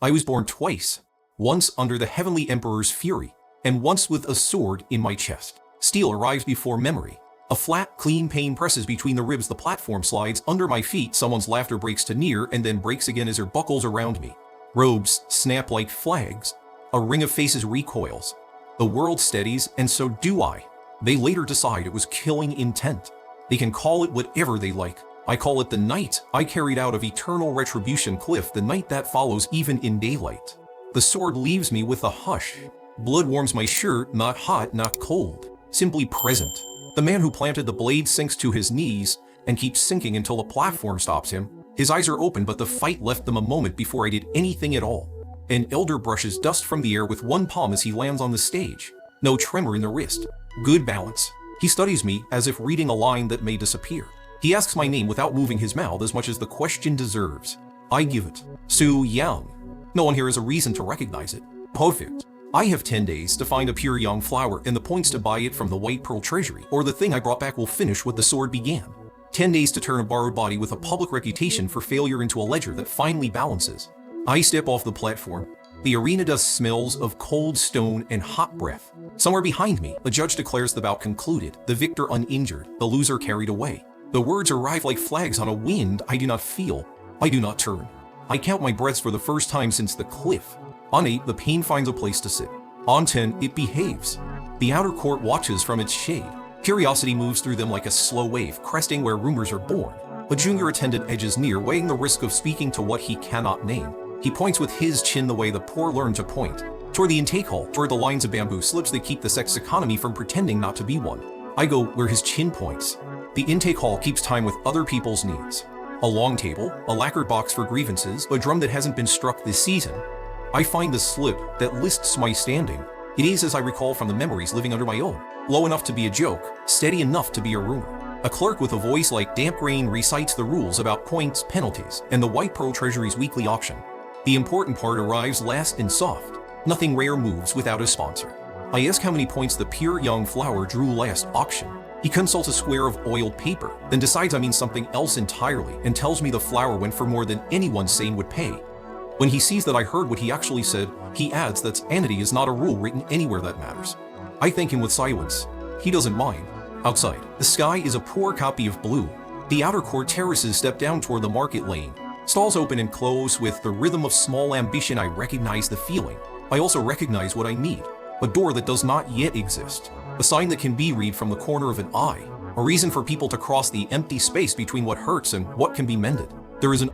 I was born twice, once under the Heavenly Emperor's fury, and once with a sword in my chest. Steel arrives before memory. A flat, clean pane presses between the ribs, the platform slides under my feet, someone's laughter breaks to near and then breaks again as her buckles around me. Robes snap like flags. A ring of faces recoils. The world steadies, and so do I. They later decide it was killing intent. They can call it whatever they like. I call it the night I carried out of eternal retribution cliff, the night that follows even in daylight. The sword leaves me with a hush. Blood warms my shirt, not hot, not cold, simply present. The man who planted the blade sinks to his knees and keeps sinking until the platform stops him. His eyes are open, but the fight left them a moment before I did anything at all. An elder brushes dust from the air with one palm as he lands on the stage. No tremor in the wrist. Good balance. He studies me as if reading a line that may disappear. He asks my name without moving his mouth as much as the question deserves. I give it. Su Yang. No one here has a reason to recognize it. Perfect. I have 10 days to find a pure young flower and the points to buy it from the White Pearl Treasury, or the thing I brought back will finish what the sword began. 10 days to turn a borrowed body with a public reputation for failure into a ledger that finally balances. I step off the platform. The arena dust smells of cold stone and hot breath. Somewhere behind me, the judge declares the bout concluded, the victor uninjured, the loser carried away. The words arrive like flags on a wind I do not feel. I do not turn. I count my breaths for the first time since the cliff. On 8, the pain finds a place to sit. On 10, it behaves. The outer court watches from its shade. Curiosity moves through them like a slow wave, cresting where rumors are born. A junior attendant edges near, weighing the risk of speaking to what he cannot name. He points with his chin the way the poor learn to point. Toward the intake hall, toward the lines of bamboo slips that keep the sex economy from pretending not to be one. I go where his chin points. The intake hall keeps time with other people's needs. A long table, a lacquered box for grievances, a drum that hasn't been struck this season. I find the slip that lists my standing. It is, as I recall from the memories living under my own, low enough to be a joke, steady enough to be a rumor. A clerk with a voice like damp rain recites the rules about points, penalties, and the White Pearl Treasury's weekly auction. The important part arrives last and soft. Nothing rare moves without a sponsor. I ask how many points the pure young flower drew last auction. He consults a square of oiled paper, then decides I mean something else entirely and tells me the flower went for more than anyone sane would pay. When he sees that I heard what he actually said, he adds that sanity is not a rule written anywhere that matters. I thank him with silence. He doesn't mind. Outside, the sky is a poor copy of blue. The outer court terraces step down toward the market lane. Stalls open and close with the rhythm of small ambition. I recognize the feeling. I also recognize what I need. A door that does not yet exist. A sign that can be read from the corner of an eye. A reason for people to cross the empty space between what hurts and what can be mended. There is an